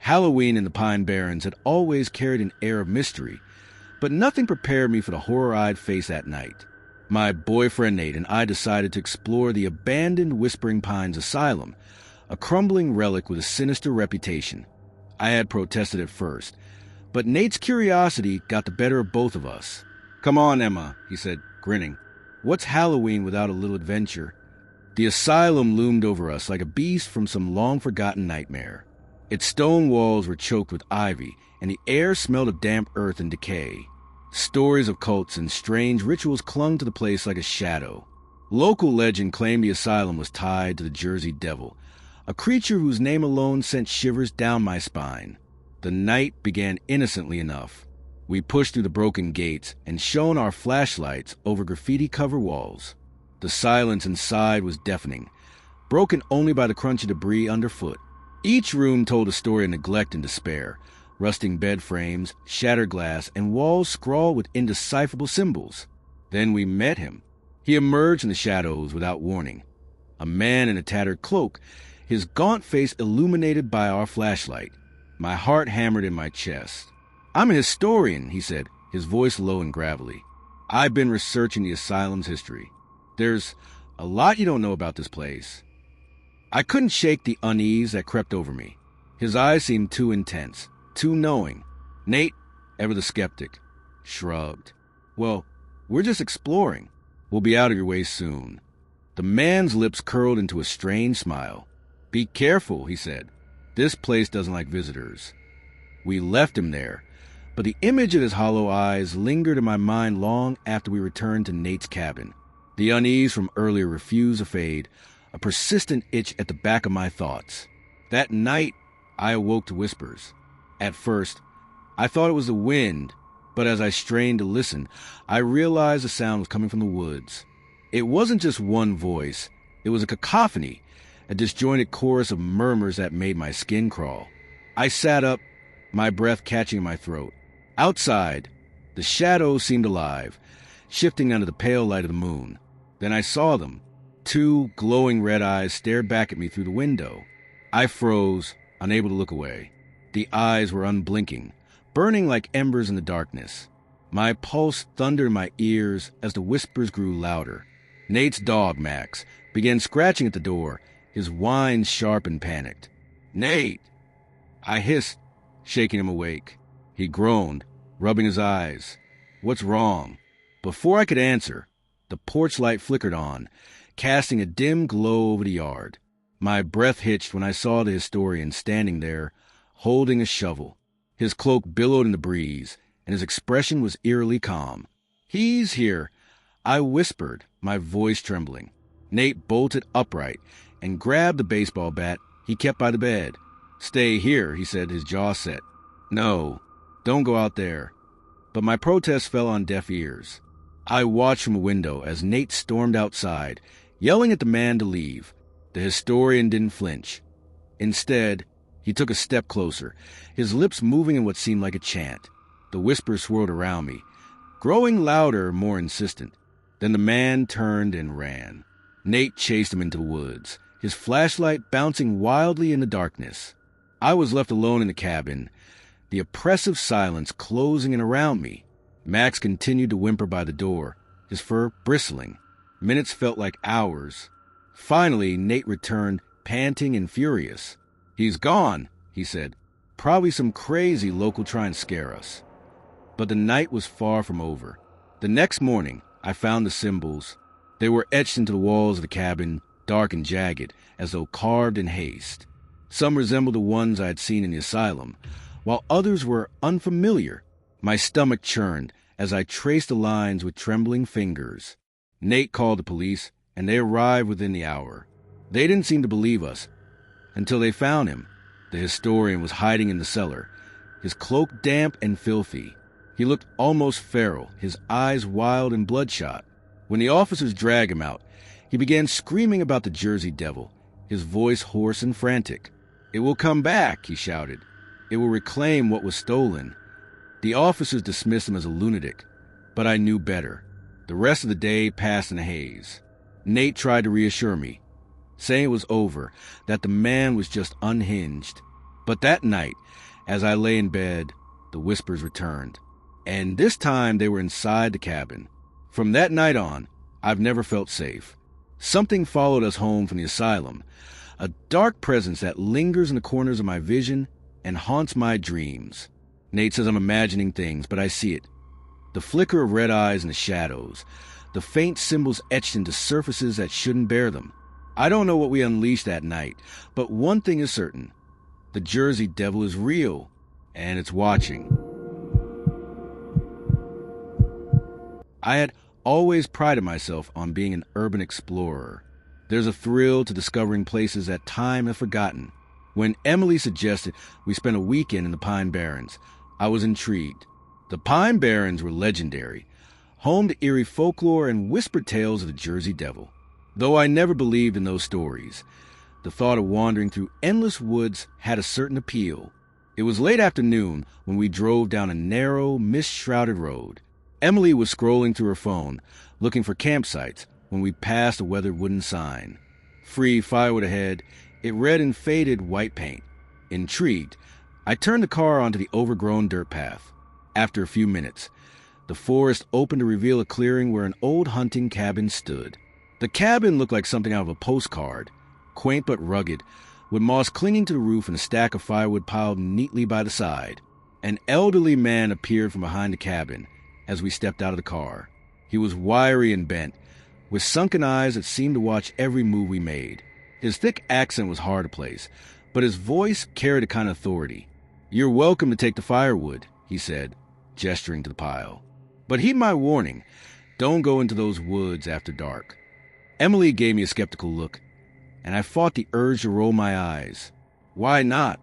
Halloween in the Pine Barrens had always carried an air of mystery, but nothing prepared me for the horror-eyed face that night. My boyfriend Nate and I decided to explore the abandoned Whispering Pines Asylum, a crumbling relic with a sinister reputation. I had protested at first, but Nate's curiosity got the better of both of us. "Come on, Emma," he said, grinning. "What's Halloween without a little adventure?" The asylum loomed over us like a beast from some long-forgotten nightmare. Its stone walls were choked with ivy, and the air smelled of damp earth and decay. Stories of cults and strange rituals clung to the place like a shadow. Local legend claimed the asylum was tied to the Jersey Devil, a creature whose name alone sent shivers down my spine. The night began innocently enough. We pushed through the broken gates and shone our flashlights over graffiti-covered walls. The silence inside was deafening, broken only by the crunch of debris underfoot. Each room told a story of neglect and despair, rusting bed frames, shattered glass, and walls scrawled with indecipherable symbols. Then we met him. He emerged in the shadows without warning. A man in a tattered cloak, his gaunt face illuminated by our flashlight. My heart hammered in my chest. "I'm a historian," he said, his voice low and gravelly. "I've been researching the asylum's history. There's a lot you don't know about this place." I couldn't shake the unease that crept over me. His eyes seemed too intense, too knowing. Nate, ever the skeptic, shrugged. "Well, we're just exploring. We'll be out of your way soon." The man's lips curled into a strange smile. "Be careful," he said. "This place doesn't like visitors." We left him there, but the image of his hollow eyes lingered in my mind long after we returned to Nate's cabin. The unease from earlier refused to fade, a persistent itch at the back of my thoughts. That night, I awoke to whispers. At first, I thought it was the wind, but as I strained to listen, I realized the sound was coming from the woods. It wasn't just one voice. It was a cacophony, a disjointed chorus of murmurs that made my skin crawl. I sat up, my breath catching in my throat. Outside, the shadows seemed alive, shifting under the pale light of the moon. Then I saw them. Two glowing red eyes stared back at me through the window. I froze, unable to look away. The eyes were unblinking, burning like embers in the darkness. My pulse thundered in my ears as the whispers grew louder. Nate's dog, Max, began scratching at the door, his whines sharp and panicked. "Nate!" I hissed, shaking him awake. He groaned, rubbing his eyes. "What's wrong?" Before I could answer, the porch light flickered on, casting a dim glow over the yard. My breath hitched when I saw the historian standing there, holding a shovel. His cloak billowed in the breeze, and his expression was eerily calm. "He's here," I whispered, my voice trembling. Nate bolted upright and grabbed the baseball bat he kept by the bed. "Stay here," he said, his jaw set. "No, don't go out there." But my protest fell on deaf ears. I watched from a window as Nate stormed outside, yelling at the man to leave. The historian didn't flinch. Instead, he took a step closer, his lips moving in what seemed like a chant. The whispers swirled around me, growing louder, more insistent. Then the man turned and ran. Nate chased him into the woods, his flashlight bouncing wildly in the darkness. I was left alone in the cabin, the oppressive silence closing in around me. Max continued to whimper by the door, his fur bristling. Minutes felt like hours. Finally, Nate returned, panting and furious. "He's gone," he said. "Probably some crazy local trying to scare us." But the night was far from over. The next morning, I found the symbols. They were etched into the walls of the cabin, dark and jagged, as though carved in haste. Some resembled the ones I had seen in the asylum, while others were unfamiliar. My stomach churned as I traced the lines with trembling fingers. Nate called the police, and they arrived within the hour. They didn't seem to believe us until they found him. The historian was hiding in the cellar, his cloak damp and filthy. He looked almost feral, his eyes wild and bloodshot. When the officers dragged him out, he began screaming about the Jersey Devil, his voice hoarse and frantic. "It will come back," he shouted. "It will reclaim what was stolen." The officers dismissed him as a lunatic, but I knew better. The rest of the day passed in a haze. Nate tried to reassure me, saying it was over, that the man was just unhinged. But that night, as I lay in bed, the whispers returned. And this time they were inside the cabin. From that night on, I've never felt safe. Something followed us home from the asylum, a dark presence that lingers in the corners of my vision and haunts my dreams. Nate says I'm imagining things, but I see it. The flicker of red eyes in the shadows, the faint symbols etched into surfaces that shouldn't bear them. I don't know what we unleashed that night, but one thing is certain. The Jersey Devil is real, and it's watching. I had always prided myself on being an urban explorer. There's a thrill to discovering places that time has forgotten. When Emily suggested we spend a weekend in the Pine Barrens, I was intrigued. The Pine Barrens were legendary, home to eerie folklore and whispered tales of the Jersey Devil. Though I never believed in those stories, the thought of wandering through endless woods had a certain appeal. It was late afternoon when we drove down a narrow, mist-shrouded road. Emily was scrolling through her phone, looking for campsites, when we passed a weathered wooden sign. Free firewood ahead, it read in faded white paint. Intrigued, I turned the car onto the overgrown dirt path. After a few minutes, the forest opened to reveal a clearing where an old hunting cabin stood. The cabin looked like something out of a postcard, quaint but rugged, with moss clinging to the roof and a stack of firewood piled neatly by the side. An elderly man appeared from behind the cabin as we stepped out of the car. He was wiry and bent, with sunken eyes that seemed to watch every move we made. His thick accent was hard to place, but his voice carried a kind of authority. "You're welcome to take the firewood," he said, gesturing to the pile. "But heed my warning, don't go into those woods after dark." Emily gave me a skeptical look, and I fought the urge to roll my eyes. "Why not?"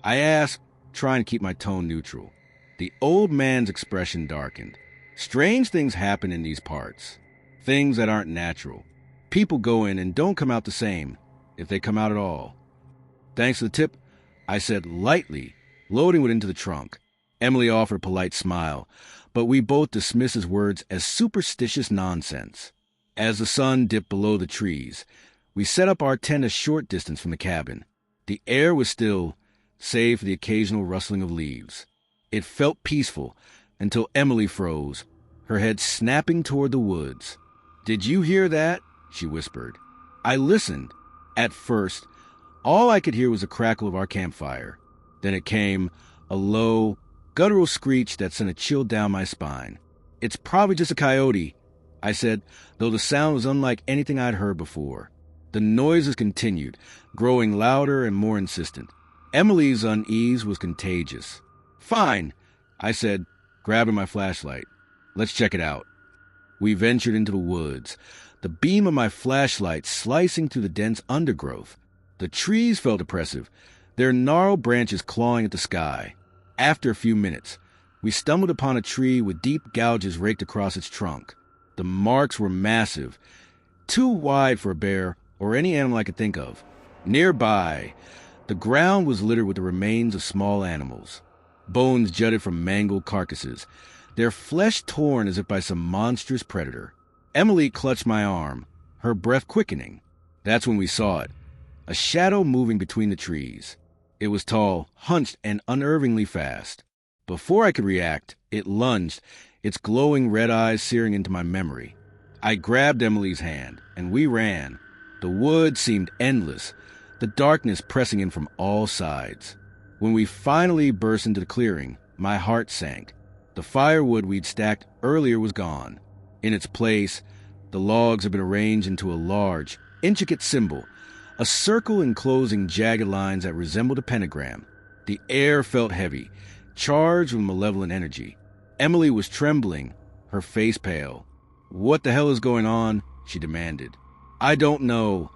I asked, trying to keep my tone neutral. The old man's expression darkened. "Strange things happen in these parts. Things that aren't natural. People go in and don't come out the same, if they come out at all." "Thanks for the tip," I said lightly, loading it into the trunk. Emily offered a polite smile, but we both dismissed his words as superstitious nonsense. As the sun dipped below the trees, we set up our tent a short distance from the cabin. The air was still, save for the occasional rustling of leaves. It felt peaceful until Emily froze, her head snapping toward the woods. "Did you hear that?" she whispered. I listened. At first, all I could hear was the crackle of our campfire. Then it came, a low, guttural screech that sent a chill down my spine. "It's probably just a coyote," I said, though the sound was unlike anything I'd heard before. The noises continued, growing louder and more insistent. Emily's unease was contagious. "Fine," I said, grabbing my flashlight. "Let's check it out." We ventured into the woods, the beam of my flashlight slicing through the dense undergrowth. The trees felt oppressive, their gnarled branches clawing at the sky. After a few minutes, we stumbled upon a tree with deep gouges raked across its trunk. The marks were massive, too wide for a bear or any animal I could think of. Nearby, the ground was littered with the remains of small animals. Bones jutted from mangled carcasses, their flesh torn as if by some monstrous predator. Emily clutched my arm, her breath quickening. That's when we saw it, a shadow moving between the trees. It was tall, hunched, and unnervingly fast. Before I could react, it lunged, its glowing red eyes searing into my memory. I grabbed Emily's hand, and we ran. The woods seemed endless, the darkness pressing in from all sides. When we finally burst into the clearing, my heart sank. The firewood we'd stacked earlier was gone. In its place, the logs had been arranged into a large, intricate symbol, a circle enclosing jagged lines that resembled a pentagram. The air felt heavy, charged with malevolent energy. Emily was trembling, her face pale. "What the hell is going on?" she demanded. "I don't know,"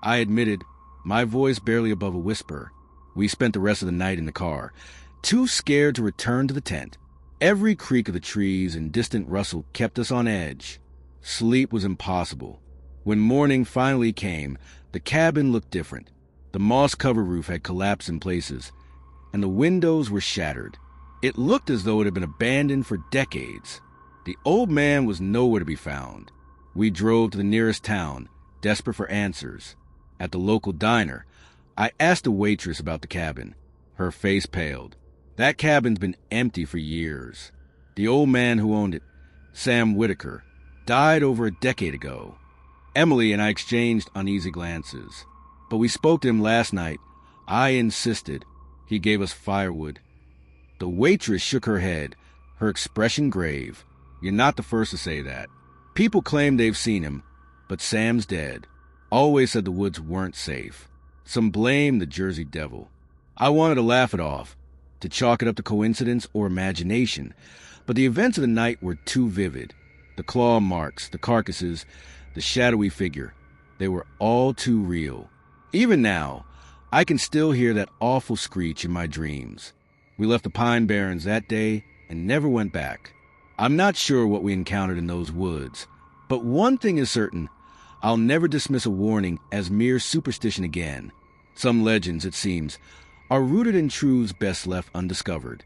I admitted, my voice barely above a whisper. We spent the rest of the night in the car, too scared to return to the tent. Every creak of the trees and distant rustle kept us on edge. Sleep was impossible. When morning finally came, the cabin looked different. The moss-covered roof had collapsed in places, and the windows were shattered. It looked as though it had been abandoned for decades. The old man was nowhere to be found. We drove to the nearest town, desperate for answers. At the local diner, I asked the waitress about the cabin. Her face paled. That cabin's been empty for years. The old man who owned it, Sam Whitaker, died over a decade ago. Emily and I exchanged uneasy glances, but we spoke to him last night. I insisted. He gave us firewood. The waitress shook her head, her expression grave. You're not the first to say that. People claim they've seen him, but Sam's dead. Always said the woods weren't safe. Some blame the Jersey Devil. I wanted to laugh it off, to chalk it up to coincidence or imagination, but the events of the night were too vivid. The claw marks, the carcasses, the shadowy figure. They were all too real. Even now, I can still hear that awful screech in my dreams. We left the Pine Barrens that day and never went back. I'm not sure what we encountered in those woods, but one thing is certain. I'll never dismiss a warning as mere superstition again. Some legends, it seems, are rooted in truths best left undiscovered.